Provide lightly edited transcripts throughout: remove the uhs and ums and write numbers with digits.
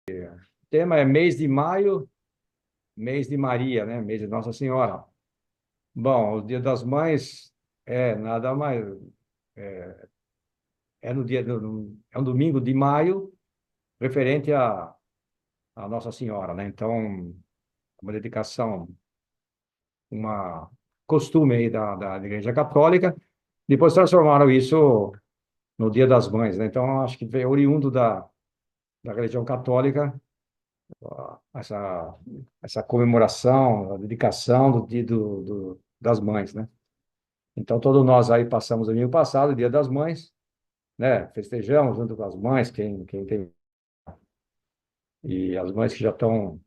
O tema é mês de maio, mês de Maria, né? Mês de Nossa Senhora. Bom, o Dia das Mães é nada mais. É, é no dia é um domingo de maio, referente à Nossa Senhora, né? Então, uma dedicação, uma costume aí da Igreja Católica. Depois transformaram isso no Dia das Mães, né? Então, acho que veio oriundo da religião católica essa, essa comemoração, a dedicação do Dia das Mães, né? Então, todos nós aí passamos o domingo passado, Dia das Mães, né? Festejamos junto com as mães, quem tem, e as mães que já estão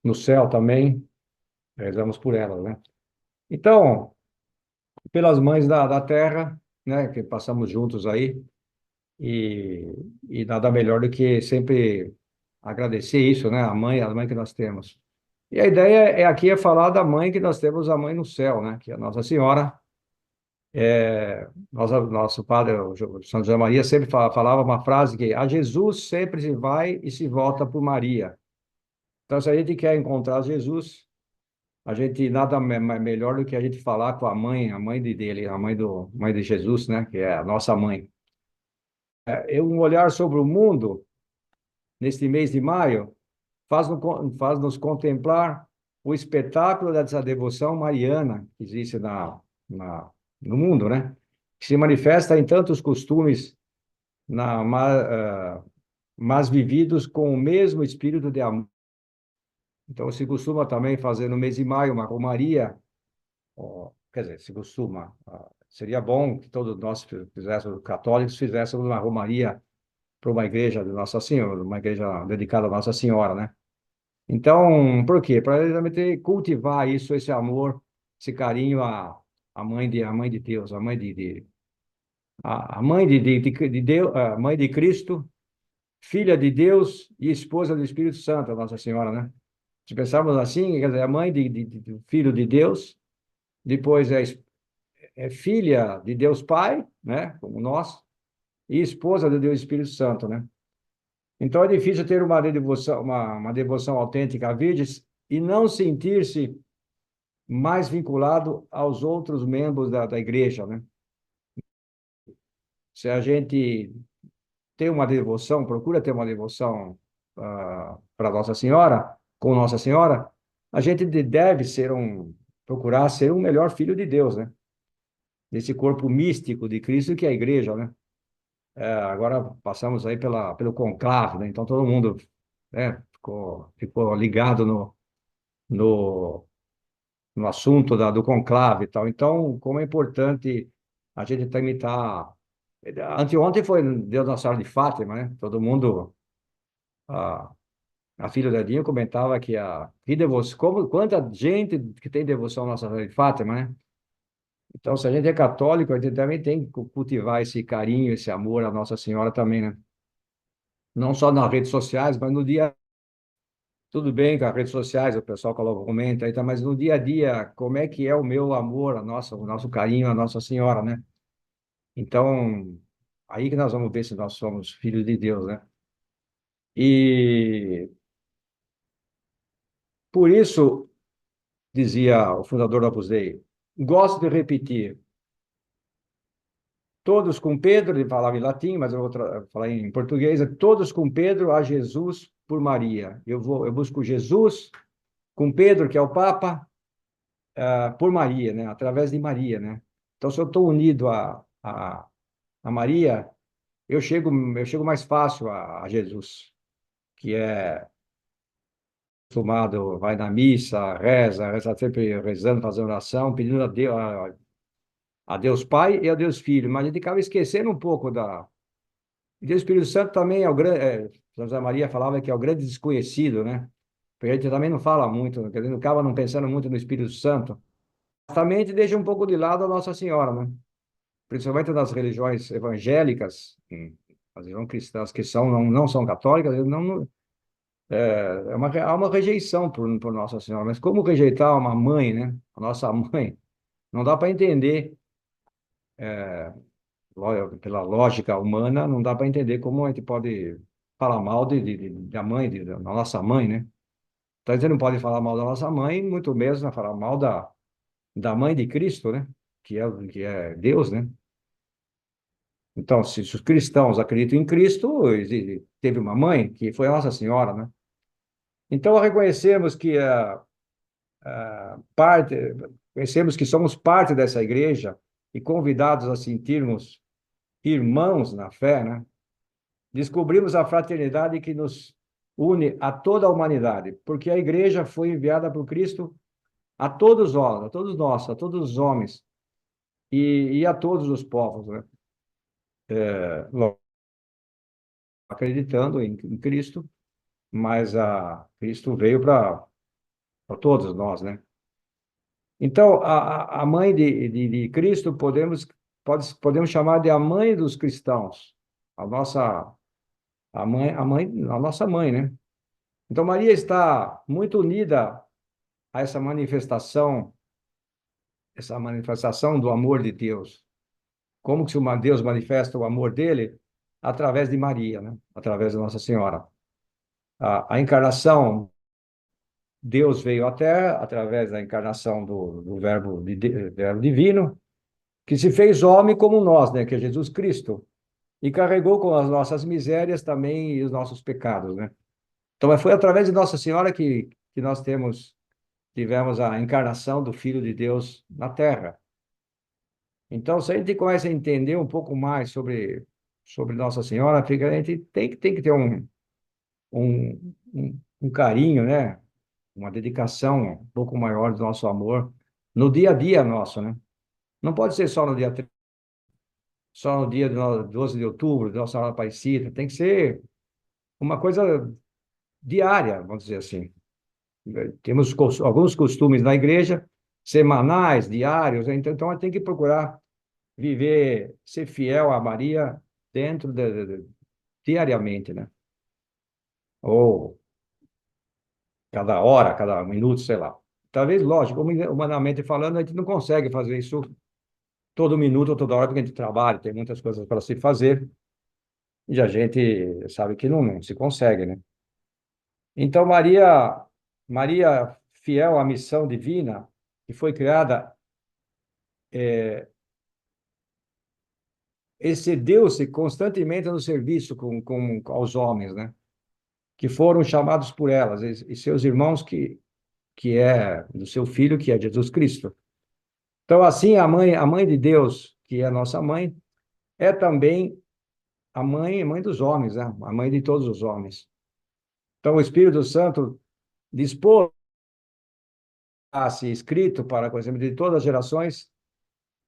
no céu também, rezamos por elas, né? Então, pelas mães da terra, né? Que passamos juntos aí, e, e nada melhor do que sempre agradecer isso, né? A mãe que nós temos. E a ideia aqui é falar da mãe que nós temos, a mãe no céu, né? Que é a Nossa Senhora. Nosso padre, o São José Maria, sempre falava uma frase que a Jesus sempre se vai e se volta por Maria. Então, se a gente quer encontrar Jesus, a gente nada melhor do que a gente falar com a mãe dele, mãe de Jesus, né? Que é a nossa mãe. Um olhar sobre o mundo neste mês de maio faz-nos contemplar o espetáculo dessa devoção mariana que existe na, no mundo, né? Que se manifesta em tantos costumes, mas vividos com o mesmo espírito de amor. Então, se costuma também fazer no mês de maio uma romaria, quer dizer, se costuma, seria bom que todos nós fizéssemos, católicos, fizéssemos uma romaria para uma igreja de Nossa Senhora, uma igreja dedicada a Nossa Senhora, né? Então, por quê? Para exatamente cultivar isso, esse amor, esse carinho a mãe de Deus, a mãe de Deus, a mãe de Cristo, filha de Deus e esposa do Espírito Santo, a Nossa Senhora, né? Se pensarmos assim, quer dizer, a mãe do Filho de Deus, depois é filha de Deus Pai, né? Como nós, e esposa de Deus Espírito Santo, né? Então é difícil ter uma devoção autêntica à Virgem e não sentir-se mais vinculado aos outros membros da igreja, né? Se a gente tem uma devoção, procura ter uma devoção para Nossa Senhora, com Nossa Senhora, a gente deve procurar ser um melhor filho de Deus, né? Desse corpo místico de Cristo que é a igreja, né? Agora passamos aí pelo conclave, né? Então todo mundo, né, ficou ligado no, no assunto do conclave e tal. Então, como é importante a gente também estar. Anteontem foi Deus Nossa Senhora de Fátima, né? Todo mundo, a, a filha da Dinho comentava que devoção, quanta gente que tem devoção à Nossa Senhora de Fátima, né? Então, se a gente é católico, a gente também tem que cultivar esse carinho, esse amor à Nossa Senhora também, né? Não só nas redes sociais, mas no dia. Tudo bem com as redes sociais, o pessoal coloca, comenta aí, tá, mas no dia a dia, como é que é o meu amor, o nosso carinho à Nossa Senhora, né? Então, aí que nós vamos ver se nós somos filhos de Deus, né? E por isso, dizia o fundador da Opus Dei, gosto de repetir, todos com Pedro, ele falava em latim, mas eu vou falar em português, todos com Pedro, a Jesus por Maria. Eu busco Jesus com Pedro, que é o Papa, por Maria, né? Através de Maria, né? Então, se eu estou unido a Maria, eu chego mais fácil a Jesus, que é acostumado, vai na missa, reza sempre rezando, fazendo oração, pedindo a Deus Pai e a Deus Filho, mas a gente acaba esquecendo um pouco E Deus Espírito Santo também é o grande. São José Maria falava que é o grande desconhecido, né? Porque a gente também não fala muito, quer dizer, acaba não pensando muito no Espírito Santo. Também a gente deixa um pouco de lado a Nossa Senhora, né? Principalmente nas religiões evangélicas, as religiões cristãs que não são católicas, há uma rejeição por Nossa Senhora. Mas como rejeitar uma mãe, né? A nossa mãe? Não dá para entender, pela lógica humana, não dá para entender como a gente pode. falar mal da mãe, da nossa mãe, né? Então, a gente não pode falar mal da nossa mãe, muito menos né, falar mal da mãe de Cristo, né? Que é Deus, né? Então, se os cristãos acreditam em Cristo, teve uma mãe, que foi a Nossa Senhora, né? Então, reconhecemos que parte, reconhecemos que somos parte dessa igreja e convidados a sentirmos irmãos na fé, né? Descobrimos a fraternidade que nos une a toda a humanidade, porque a igreja foi enviada por Cristo a todos os homens e a todos os povos, né? Acreditando em Cristo, mas Cristo veio para todos nós, né? Então, a mãe de Cristo podemos chamar de a mãe dos cristãos, a nossa a nossa mãe, né? Então, Maria está muito unida a essa manifestação do amor de Deus. Como que Deus manifesta o amor dele? Através de Maria, né? Através da Nossa Senhora. A encarnação, Deus veio à Terra através da encarnação do Verbo divino, que se fez homem como nós, né? Que é Jesus Cristo, e carregou com as nossas misérias também e os nossos pecados, né? Então, foi através de Nossa Senhora que nós tivemos a encarnação do Filho de Deus na Terra. Então, se a gente começa a entender um pouco mais sobre Nossa Senhora, a gente tem que ter um carinho, né? Uma dedicação um pouco maior do nosso amor no dia a dia nosso, né? Não pode ser só no dia 30, só no dia do 12 de outubro, de Nossa Senhora Aparecida, tem que ser uma coisa diária, vamos dizer assim. Temos alguns costumes na igreja, semanais, diários, né? Então a gente tem que procurar ser fiel a Maria dentro diariamente, né? Ou cada hora, cada minuto, sei lá. Talvez, lógico, humanamente falando, a gente não consegue fazer isso todo minuto ou toda hora, porque a gente trabalha, tem muitas coisas para se fazer, e a gente sabe que não se consegue, né? Então, Maria, fiel à missão divina, que foi criada, excedeu-se constantemente no serviço aos homens, né? Que foram chamados por elas, e seus irmãos, que é do seu filho, que é Jesus Cristo. Então, assim, a mãe de Deus, que é a nossa mãe, é também mãe dos homens, né? A mãe de todos os homens. Então, o Espírito Santo dispôs a se escrito para conhecimento de todas as gerações,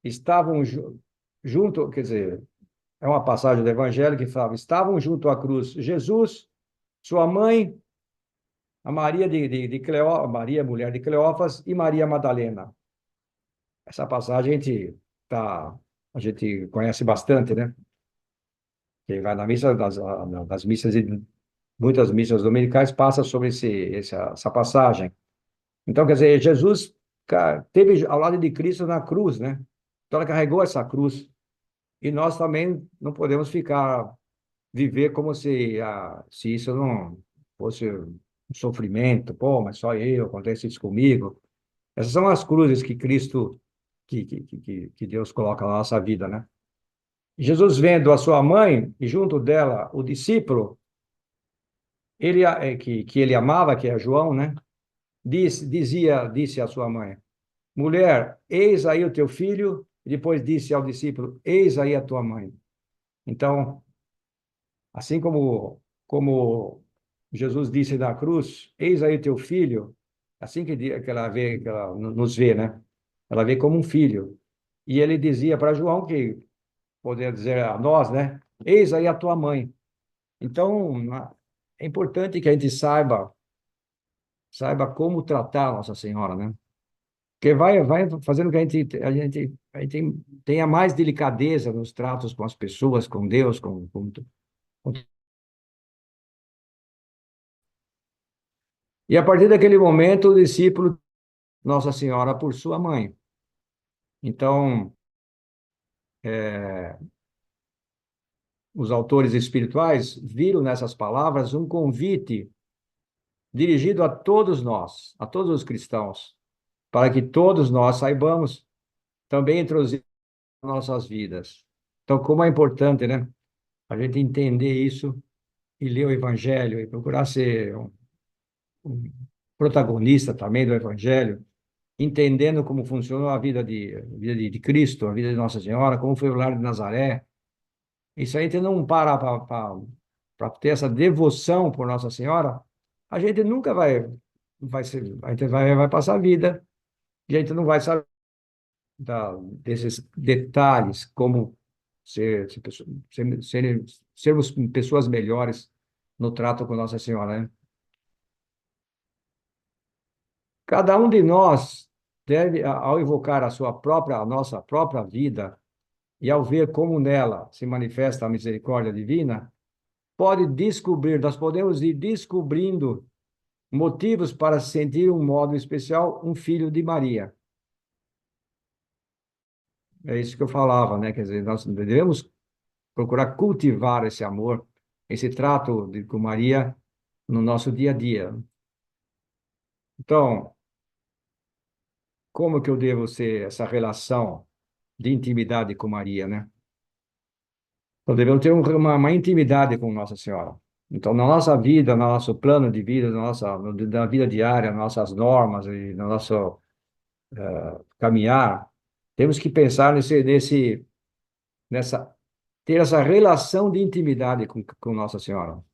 estavam junto, quer dizer, é uma passagem do Evangelho que fala, estavam junto à cruz Jesus, sua mãe, a Maria Maria, mulher de Cleófas, e Maria Madalena. Essa passagem a gente conhece bastante, né? Quem vai na missa, das missas, muitas missas dominicais, passa sobre essa passagem. Então, quer dizer, Jesus teve ao lado de Cristo na cruz, né? Então, ela carregou essa cruz. E nós também não podemos viver como se isso não fosse um sofrimento. Pô, mas só eu, acontece isso comigo. Essas são as cruzes que Cristo, que Deus coloca na nossa vida, né? Jesus vendo a sua mãe e junto dela o discípulo, que ele amava, que é João, né? Disse à sua mãe, mulher, eis aí o teu filho, e depois disse ao discípulo, eis aí a tua mãe. Então, assim como Jesus disse na cruz, eis aí o teu filho, assim que ela vê, que ela nos vê, né? Ela vê como um filho. E ele dizia para João, que poderia dizer a nós, né? Eis aí a tua mãe. Então, é importante que a gente saiba como tratar a Nossa Senhora, né? Porque vai fazendo que a gente tenha mais delicadeza nos tratos com as pessoas, com Deus, E a partir daquele momento, o discípulo, Nossa Senhora por sua mãe. Então, os autores espirituais viram nessas palavras um convite dirigido a todos nós, a todos os cristãos, para que todos nós saibamos também introduzir nossas vidas. Então, como é importante, né, a gente entender isso e ler o Evangelho e procurar ser um protagonista também do Evangelho, entendendo como funcionou a vida de Cristo, a vida de Nossa Senhora, como foi o lar de Nazaré. Isso a gente não para para ter essa devoção por Nossa Senhora, a gente nunca vai ser, a gente vai passar a vida, e a gente não vai saber desses detalhes, como sermos pessoas melhores no trato com Nossa Senhora, né? Cada um de nós deve, ao invocar a nossa própria vida, e ao ver como nela se manifesta a misericórdia divina, nós podemos ir descobrindo motivos para sentir um modo especial um filho de Maria. É isso que eu falava, né? Quer dizer, nós devemos procurar cultivar esse amor, esse trato com Maria no nosso dia a dia. Então, como que eu devo ser essa relação de intimidade com Maria, né? Nós devemos ter uma intimidade com Nossa Senhora. Então, na nossa vida, no nosso plano de vida, na vida diária, nas nossas normas e no nosso caminhar, temos que pensar nessa, ter essa relação de intimidade com Nossa Senhora.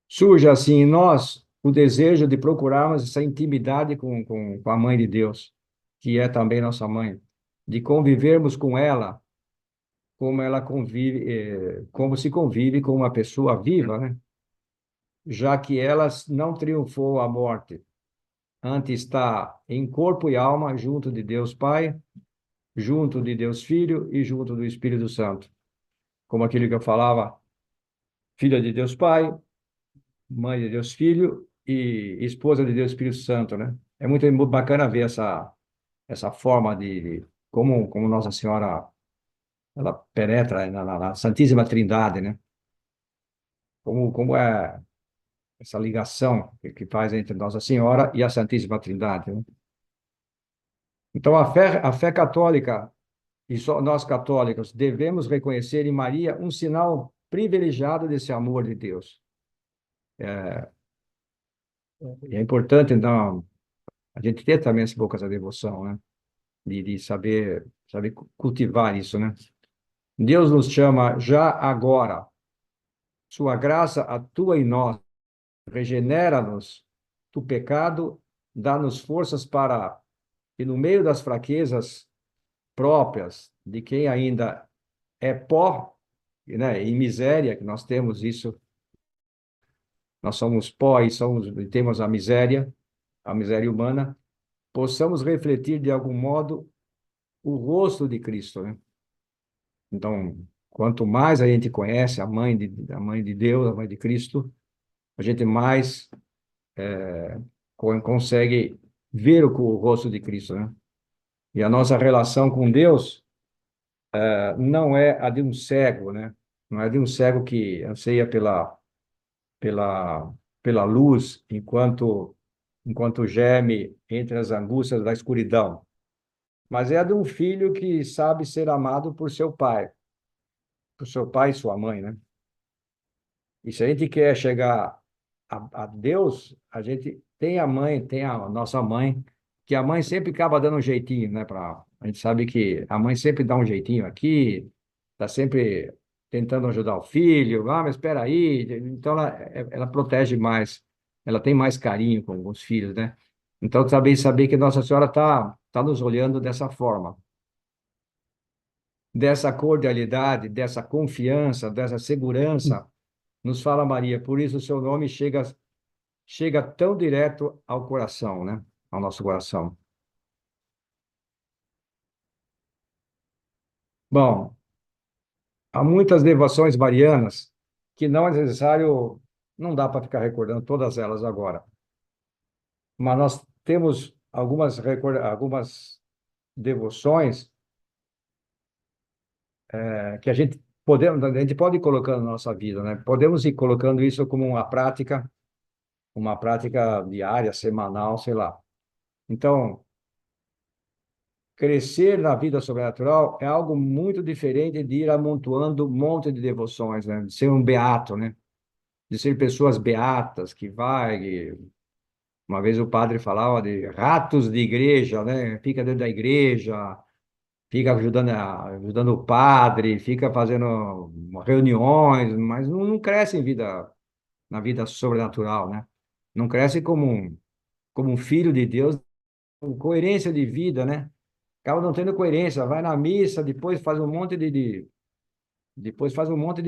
Surge assim em nós o desejo de procurarmos essa intimidade com a Mãe de Deus, que é também nossa mãe, de convivermos com ela como ela convive, como se convive com uma pessoa viva, né? Já que ela não triunfou a morte, antes está em corpo e alma junto de Deus Pai, junto de Deus Filho e junto do Espírito Santo. Como aquilo que eu falava, filha de Deus Pai, mãe de Deus Filho e esposa de Deus Espírito Santo, né? É muito bacana ver essa forma de como Nossa Senhora ela penetra na Santíssima Trindade, né? Como é essa ligação que faz entre Nossa Senhora e a Santíssima Trindade, né? Então, a fé católica, e só nós católicos, devemos reconhecer em Maria um sinal privilegiado desse amor de Deus. E é importante, então, a gente ter também esse pouco essa devoção, né? De saber cultivar isso, né? Deus nos chama já agora. Sua graça atua em nós, regenera-nos do pecado, dá-nos forças para, e no meio das fraquezas próprias de quem ainda é pó, né, e miséria, que nós temos isso, nós somos pó e temos a miséria humana, possamos refletir de algum modo o rosto de Cristo, né? Então, quanto mais a gente conhece a mãe de Deus, a mãe de Cristo, a gente mais consegue ver o rosto de Cristo, né? E a nossa relação com Deus não é a de um cego, né? Não é de um cego que anseia pela, pela luz enquanto geme entre as angústias da escuridão, mas é a de um filho que sabe ser amado por seu pai e sua mãe, né? E se a gente quer chegar a Deus, a gente tem a mãe, tem a nossa mãe, que a mãe sempre acaba dando um jeitinho, né? A gente sabe que a mãe sempre dá um jeitinho aqui, está sempre tentando ajudar o filho, mas espera aí. Então, ela protege mais, ela tem mais carinho com os filhos, né? Então, também saber que Nossa Senhora tá nos olhando dessa forma, dessa cordialidade, dessa confiança, dessa segurança, nos fala Maria. Por isso, o seu nome chega tão direto ao coração, né? Ao nosso coração. Bom, há muitas devoções marianas que não é necessário, não dá para ficar recordando todas elas agora, mas nós temos algumas devoções que a gente podemos, a gente pode ir colocando na nossa vida, né? Podemos ir colocando isso como uma prática diária, semanal, sei lá. Então, crescer na vida sobrenatural é algo muito diferente de ir amontoando um monte de devoções, né? De ser um beato, né? De ser pessoas beatas que vai. Uma vez o padre falava de ratos de igreja, né? Fica dentro da igreja, fica ajudando o padre, fica fazendo reuniões, mas não cresce na vida sobrenatural, né? Não cresce como um filho de Deus, com coerência de vida, né? Acaba não tendo coerência, vai na missa, depois faz um monte depois faz um monte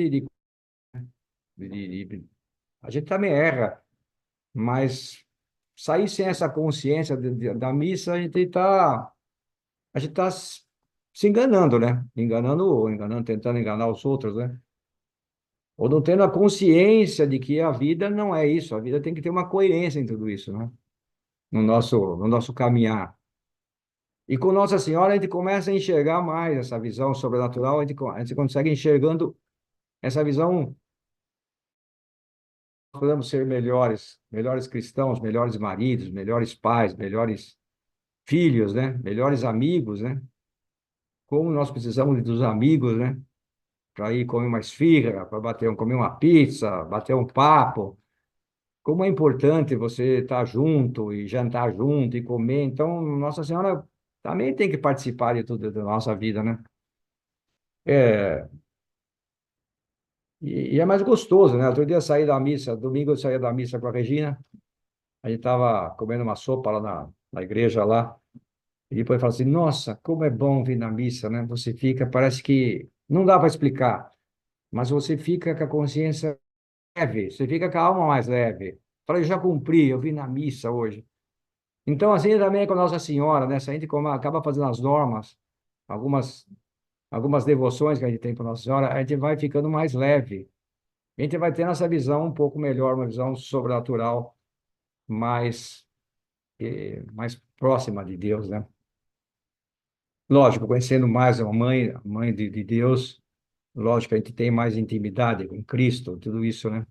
a gente também erra, mas sair sem essa consciência da missa, a gente tá se enganando, né? Enganando, tentando enganar os outros, né? Ou não tendo a consciência de que a vida não é isso, a vida tem que ter uma coerência em tudo isso, né? No nosso caminhar. E com Nossa Senhora a gente começa a enxergar mais essa visão sobrenatural, a gente consegue enxergando essa visão, podemos ser melhores cristãos, melhores maridos, melhores pais, melhores filhos, né? Melhores amigos, né? Como nós precisamos dos amigos, né? Para ir comer uma esfirra, para comer uma pizza, bater um papo. Como é importante você estar junto e jantar junto e comer. Então, Nossa Senhora também tem que participar de tudo da nossa vida, né? É, e é mais gostoso, né? Outro dia eu saí da missa, domingo eu saí da missa com a Regina, a gente estava comendo uma sopa lá na igreja lá, e depois eu falei assim, nossa, como é bom vir na missa, né? Você fica, parece que, não dá para explicar, mas você fica com a consciência leve, você fica com a alma mais leve. Falei, eu já cumpri, eu vim na missa hoje. Então, assim também é com Nossa Senhora, né? Se a gente acaba fazendo as normas, algumas, algumas devoções que a gente tem para Nossa Senhora, a gente vai ficando mais leve. A gente vai tendo essa visão um pouco melhor, uma visão sobrenatural, mais, mais próxima de Deus, né? Lógico, conhecendo mais a mãe de Deus, lógico, a gente tem mais intimidade com Cristo, tudo isso, né?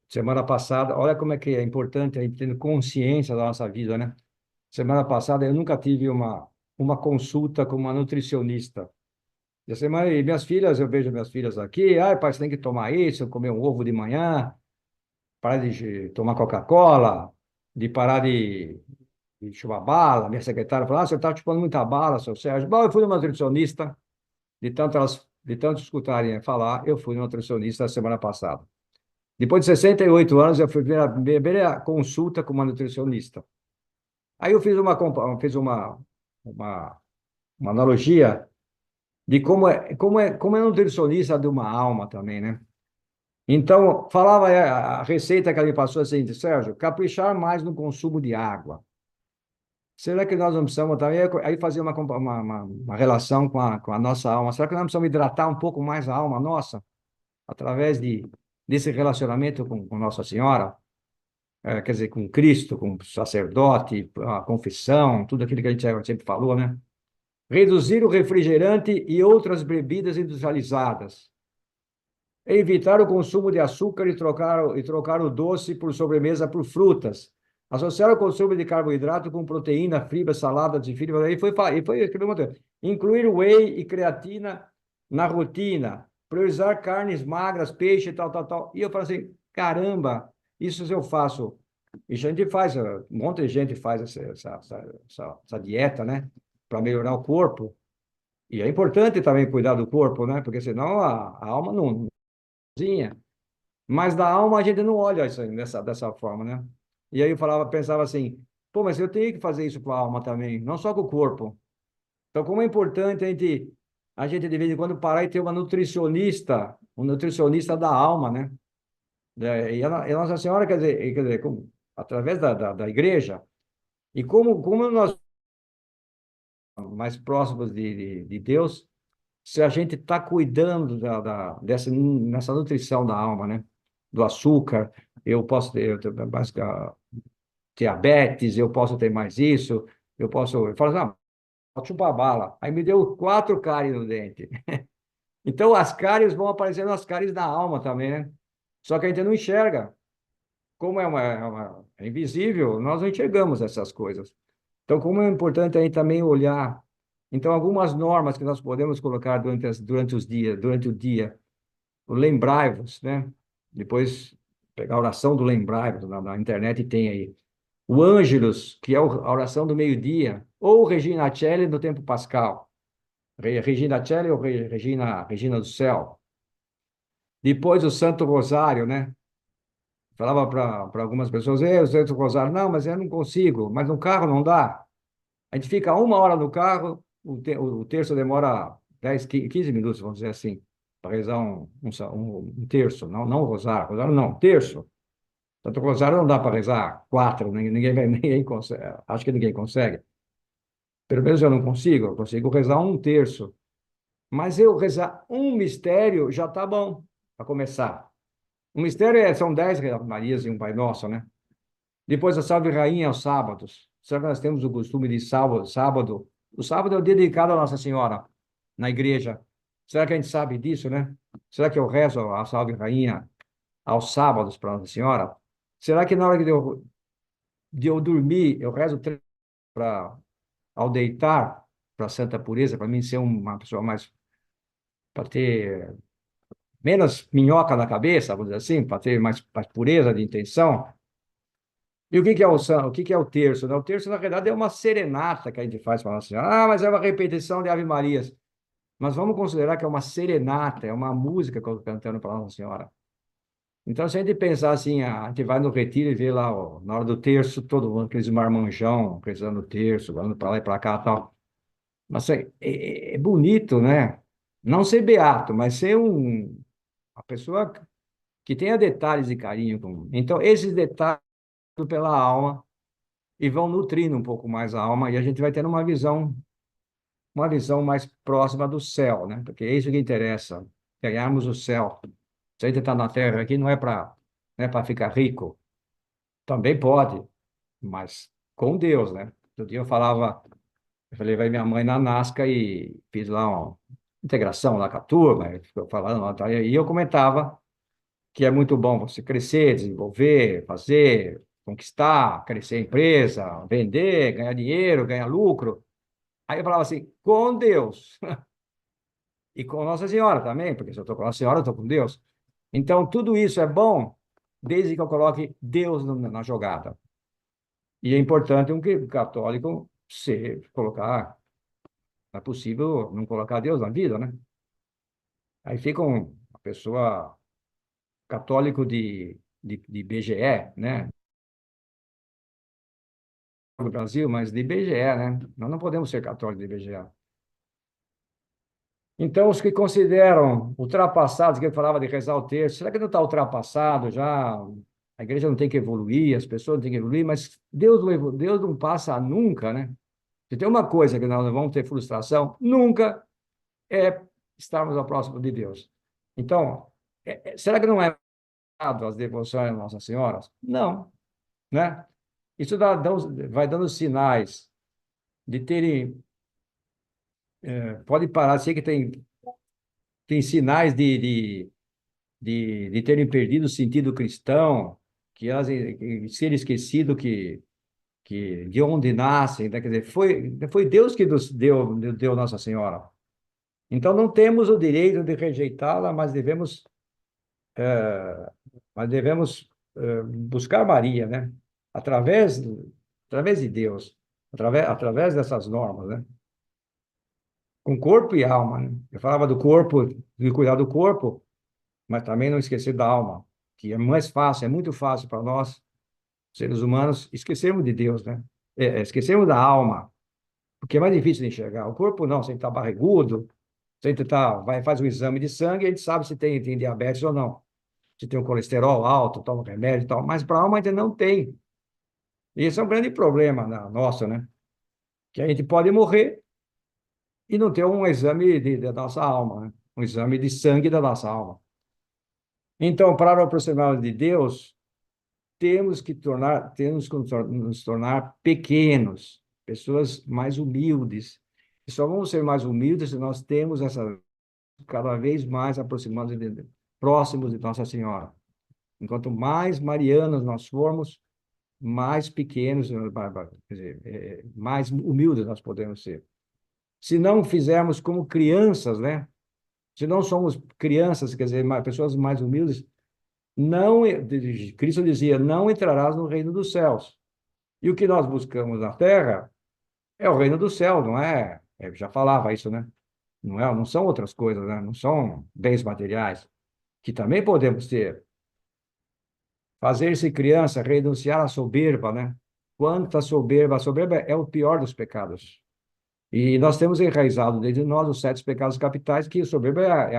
Semana passada, olha como é que é importante a gente ter consciência da nossa vida, né? Semana passada eu nunca tive uma consulta com uma nutricionista. E minhas filhas, eu vejo minhas filhas aqui, pai, você tem que tomar isso, comer um ovo de manhã, parar de tomar Coca-Cola, de parar de chupar bala. Minha secretária falou, você está chupando muita bala, seu Sérgio. Bom, eu fui numa nutricionista, de tanto escutarem falar, eu fui numa nutricionista semana passada. Depois de 68 anos, eu fui ver a primeira consulta com uma nutricionista. Aí eu uma, uma analogia de como é nutricionista de uma alma também, né? Então, falava a receita que ela me passou assim, Sérgio, caprichar mais no consumo de água. Será que nós não precisamos também, aí fazer uma relação com a nossa alma? Será que nós não precisamos hidratar um pouco mais a alma nossa, através desse relacionamento com Nossa Senhora? Quer dizer, com Cristo, com o sacerdote, a confissão, tudo aquilo que a gente sempre falou, né? Reduzir o refrigerante e outras bebidas industrializadas. Evitar o consumo de açúcar e trocar o doce por sobremesa por frutas. Associar o consumo de carboidrato com proteína, fibra, saladas e fibra. E foi escrever uma coisa. Incluir whey e creatina na rotina. Priorizar carnes magras, peixe, tal, tal, tal. E eu falo assim, caramba, isso eu faço. Isso a gente faz, um monte de gente faz essa dieta, né? Para melhorar o corpo. E é importante também cuidar do corpo, né? Porque senão a alma não cozinha. Mas da alma a gente não olha isso aí dessa forma, né? E aí pensava assim, pô, mas eu tenho que fazer isso com a alma também, não só com o corpo. Então, como é importante a gente de vez em quando parar e ter uma nutricionista, um nutricionista da alma, né? E a Nossa Senhora, quer dizer através da igreja, e como nós mais próximos de Deus, se a gente está cuidando nessa nutrição da alma, né? Do açúcar, eu posso ter mais diabetes, eu posso ter mais isso, eu falo, não, pode chupar bala. Aí me deu 4 cáries no dente. Então, as cáries vão aparecendo as cáries da alma também, né? Só que a gente não enxerga. Como é invisível, nós não enxergamos essas coisas. Então, como é importante a gente também olhar. Então, algumas normas que nós podemos colocar durante os dias, durante o dia, o lembrai-vos, né? Depois, pegar a oração do lembrai-vos na internet tem aí. O Ângelus, que é a oração do meio-dia, ou Regina Coeli no tempo pascal. Regina Coeli ou Regina do céu. Depois o Santo Rosário, né? Falava para algumas pessoas, eu Santo Rosário, não, mas eu não consigo, mas no carro não dá. A gente fica 1 hora no carro, o terço demora 10, 15 minutos, vamos dizer assim, para rezar um terço, não o rosário não, terço. Tanto o rosário não dá para rezar quatro, ninguém consegue, acho que ninguém consegue. Pelo menos eu não consigo, eu consigo rezar um terço. Mas eu rezar um mistério já está bom, para começar. O mistério são 10 Marias e um Pai Nosso, né? Depois a Salve Rainha aos sábados. Será que nós temos o costume de sábado? O sábado é o dia dedicado a Nossa Senhora, na igreja. Será que a gente sabe disso, né? Será que eu rezo a Salve Rainha aos sábados para Nossa Senhora? Será que na hora de eu dormir, eu rezo para ao deitar para Santa Pureza, para mim ser uma pessoa mais, para ter menos minhoca na cabeça, vamos dizer assim, para ter mais pureza de intenção? E o que que é o terço, né? O terço, na verdade, é uma serenata que a gente faz para Nossa Senhora. Ah, mas é uma repetição de Ave Marias. Mas vamos considerar que é uma serenata, é uma música que eu estou cantando para Nossa Senhora. Então, se a gente pensar assim, a gente vai no retiro e vê lá, ó, na hora do terço, todo mundo, aqueles marmanjão, rezando o terço, andando para lá e para cá e tal. Mas é bonito, né? Não ser beato, mas ser uma pessoa que tenha detalhes de carinho. Então, esses detalhes pela alma e vão nutrindo um pouco mais a alma e a gente vai tendo uma visão mais próxima do céu, né? Porque é isso que interessa, ganharmos o céu. Se a gente está na Terra aqui, não é para ficar rico, também pode, mas com Deus, né? Outro dia eu falei, vai minha mãe na Nasca e fiz lá uma integração lá com a turma, e ficou falando lá, tá? E eu comentava que é muito bom você crescer, desenvolver, fazer, conquistar, crescer a empresa, vender, ganhar dinheiro, ganhar lucro. Aí eu falava assim, com Deus. E com Nossa Senhora também, porque se eu estou com Nossa Senhora, eu estou com Deus. Então, tudo isso é bom, desde que eu coloque Deus na jogada. E é importante um católico colocar, não é possível não colocar Deus na vida, né? Aí fica uma pessoa católico de BGE, né? No Brasil, mas de IBGE, né? Nós não podemos ser católicos de IBGE. Então, os que consideram ultrapassados, que ele falava de rezar o terço, será que não está ultrapassado já? A igreja não tem que evoluir, as pessoas não têm que evoluir, mas Deus não passa nunca, né? Se tem uma coisa que nós não vamos ter frustração, nunca é estarmos ao próximo de Deus. Então, será que não é errado as devoções a Nossa Senhora? Não, né? Isso vai dando sinais de terem. Pode parar, sei que tem sinais de terem perdido o sentido cristão, que elas ser esquecido que de onde nascem, né? Quer dizer, foi Deus que nos deu Nossa Senhora. Então não temos o direito de rejeitá-la, eh, mas devemos buscar Maria, né? Através, através de Deus, através dessas normas, né? Com corpo e alma, né? Eu falava do corpo, de cuidar do corpo, mas também não esquecer da alma, que é mais fácil, é muito fácil para nós, seres humanos, esquecermos de Deus, né? Esquecermos da alma, porque é mais difícil de enxergar. O corpo não, você está barrigudo, você faz um exame de sangue e a gente sabe se tem diabetes ou não, se tem um colesterol alto, toma remédio e tal, mas para a alma ainda não tem. E esse é um grande problema nosso, né? Que a gente pode morrer e não ter um exame da nossa alma, né? Um exame de sangue da nossa alma. Então, para aproximarmos de Deus, nos tornar pequenos, pessoas mais humildes. E só vamos ser mais humildes se nós temos essa cada vez mais próximos de Nossa Senhora. Enquanto mais marianos nós formos, mais pequenos, quer dizer, mais humildes nós podemos ser. Se não fizermos como crianças, né? Se não somos crianças, quer dizer, pessoas mais humildes, não, Cristo dizia, não entrarás no reino dos céus. E o que nós buscamos na terra é o reino do céu, não é? Eu já falava isso, né? Não são outras coisas, né? Não são bens materiais, que também podemos ter. Fazer-se criança, renunciar à soberba, né? Quanta soberba! A soberba é o pior dos pecados. E nós temos enraizado dentro de nós os 7 pecados capitais, que a soberba é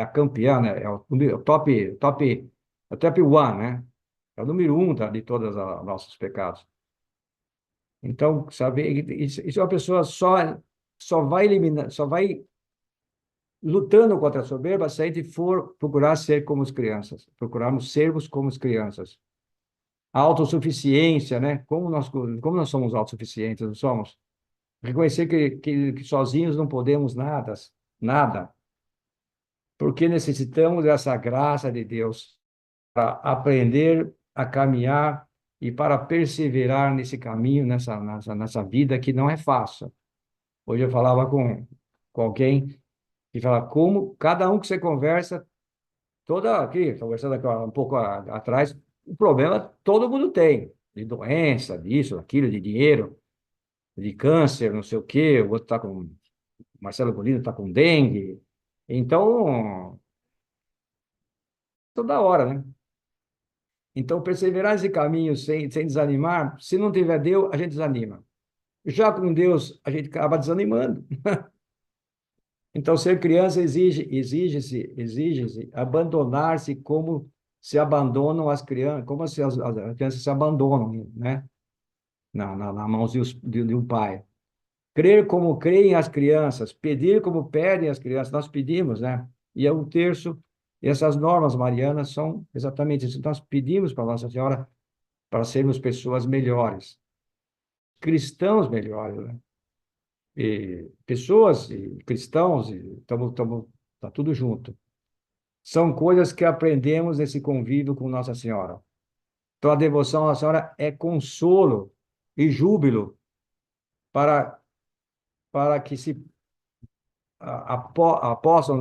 a campeã, né? É o top one, né? É o número um de todos os nossos pecados. Então, sabe, isso uma pessoa só vai eliminar, só vai lutando contra a soberba se a gente for procurar ser como as crianças, procurarmos sermos como as crianças. A autossuficiência, né? Como nós somos autossuficientes, não somos? Reconhecer que sozinhos não podemos nada, nada, porque necessitamos dessa graça de Deus para aprender a caminhar e para perseverar nesse caminho, nessa vida que não é fácil. Hoje eu falava com alguém que fala como cada um que você conversa, toda aqui, conversando aqui um pouco atrás, o problema todo mundo tem, de doença, disso, daquilo, de dinheiro, de câncer, não sei o quê, o outro está com, Marcelo Golino está com dengue. Então, toda hora, né? Então, perseverar nesse caminho sem desanimar, se não tiver Deus, a gente desanima. Já com Deus, a gente acaba desanimando. Então, ser criança exige-se abandonar-se como se abandonam as crianças, como se as crianças se abandonam, né? Na mãos de um pai. Crer como creem as crianças, pedir como pedem as crianças, nós pedimos, né? E é um terço, e essas normas marianas são exatamente isso. Nós pedimos para Nossa Senhora para sermos pessoas melhores, cristãos melhores, né? E pessoas e cristãos, tá tudo junto. São coisas que aprendemos nesse convívio com Nossa Senhora. Então, a devoção à Nossa Senhora é consolo e júbilo para, para que se apossam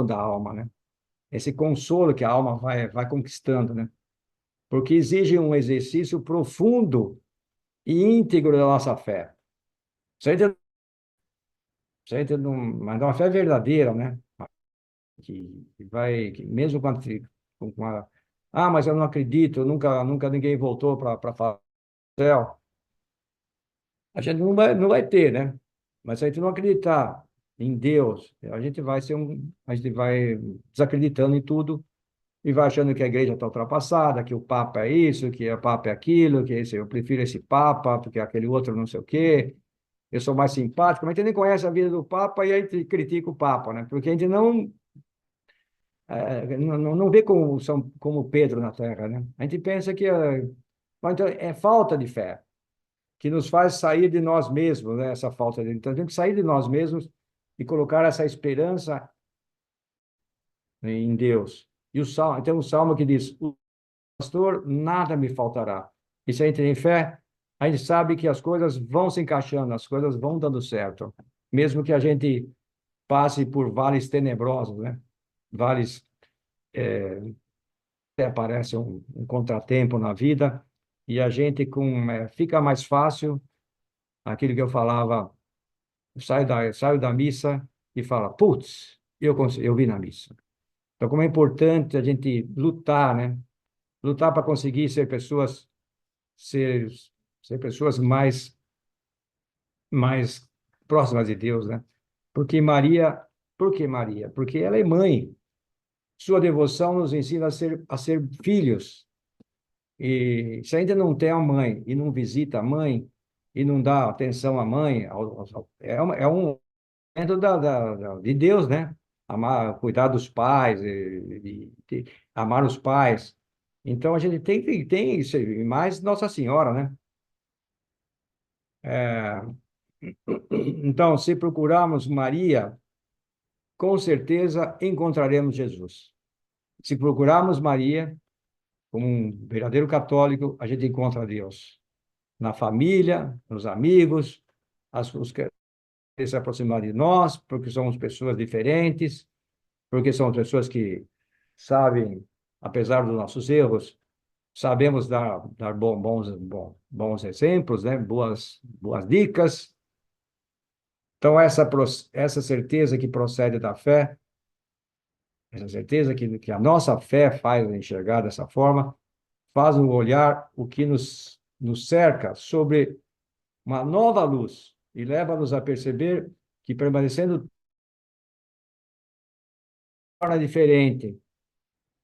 da alma, né? Esse consolo que a alma vai conquistando, né? Porque exige um exercício profundo e íntegro da nossa fé. Se a gente não, mas é uma fé verdadeira, né? Mesmo quando mas eu não acredito, nunca ninguém voltou para falar do céu. A gente não vai ter, né? Mas se a gente não acreditar em Deus, a gente vai desacreditando em tudo e vai achando que a igreja está ultrapassada, que o Papa é isso, que o Papa é aquilo, eu prefiro esse Papa, porque aquele outro não sei o quê, eu sou mais simpático, mas a gente nem conhece a vida do Papa e a gente critica o Papa, né? Porque a gente não vê como Pedro na Terra, né? A gente pensa que mas então, é falta de fé que nos faz sair de nós mesmos, né? Essa falta de. Então, temos que sair de nós mesmos e colocar essa esperança em Deus. E tem um salmo que diz: o pastor, nada me faltará. E se a gente tem fé, a gente sabe que as coisas vão se encaixando, as coisas vão dando certo. Mesmo que a gente passe por vales tenebrosos, né? Vales, até aparece um contratempo na vida, e a gente fica mais fácil aquilo que eu falava, saio da missa e fala, putz, eu vi na missa. Então, como é importante a gente lutar, né? Lutar para conseguir ser, ser pessoas mais próximas de Deus, né? Porque Maria, por que Maria? Porque ela é mãe. Sua devoção nos ensina a ser filhos. E se ainda não tem a mãe e não visita a mãe e não dá atenção à mãe, é um momento de Deus, né? Amar, cuidar dos pais, amar os pais. Então a gente tem isso, e mais Nossa Senhora, né? É, então, se procurarmos Maria com certeza encontraremos Jesus. Se procurarmos Maria, como um verdadeiro católico, a gente encontra Deus. Na família, nos amigos, os que se aproximar de nós, porque somos pessoas diferentes, porque somos pessoas que sabem, apesar dos nossos erros, sabemos dar bons exemplos, né? Boas dicas. Então, essa certeza que procede da fé, essa certeza que a nossa fé faz enxergar dessa forma, faz nos olhar o que nos cerca sobre uma nova luz e leva-nos a perceber que permanecendo torna diferente.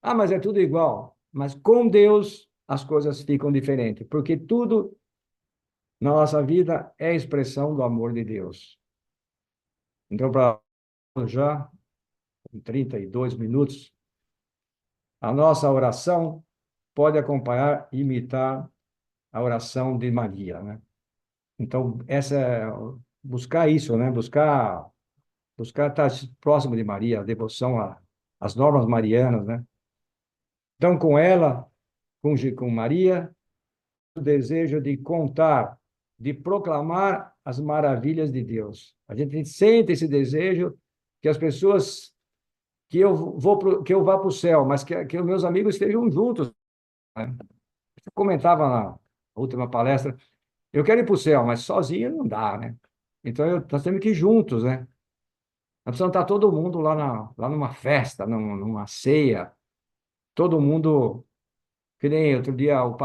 Ah, mas é tudo igual. Mas com Deus as coisas ficam diferentes, porque tudo na nossa vida é expressão do amor de Deus. Então, para já, em 32 minutos, a nossa oração pode acompanhar e imitar a oração de Maria, né? Então, buscar isso, né? Buscar estar próximo de Maria, a devoção às normas marianas, né? Então, com ela, com Maria, o desejo de contar, de proclamar as maravilhas de Deus. A gente sente esse desejo que as pessoas que eu vá para o céu, mas que os meus amigos estejam juntos, né? Eu comentava na última palestra, eu quero ir para o céu, mas sozinho não dá, né? Então nós temos que ir juntos, né? Nós precisamos estar todo mundo lá numa festa, numa ceia, todo mundo, que nem outro dia o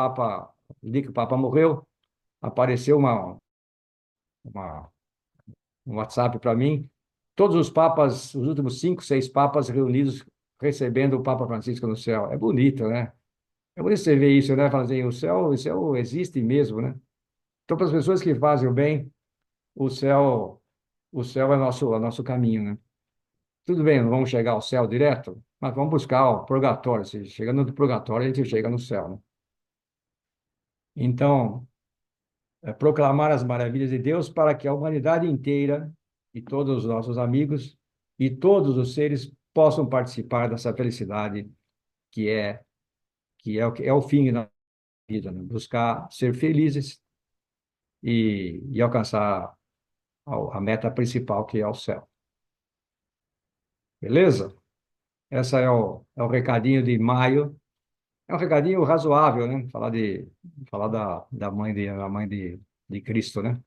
dia que o Papa morreu, apareceu uma um WhatsApp para mim, todos os papas, os últimos 5, 6 papas reunidos, recebendo o Papa Francisco no céu. É bonito, né? É bonito você ver isso, né? Falar assim, o céu existe mesmo, né? Então, para as pessoas que fazem o bem, o céu, o céu é nosso caminho, né? Tudo bem, não vamos chegar ao céu direto, mas vamos buscar o purgatório. Se chegando no purgatório, a gente chega no céu, né? Então, proclamar as maravilhas de Deus para que a humanidade inteira e todos os nossos amigos e todos os seres possam participar dessa felicidade que é que é o fim da vida, né? Buscar ser felizes e alcançar a meta principal que é o céu. Beleza? Essa é o recadinho de maio. É um recadinho razoável, né? Falar da mãe de Cristo, né?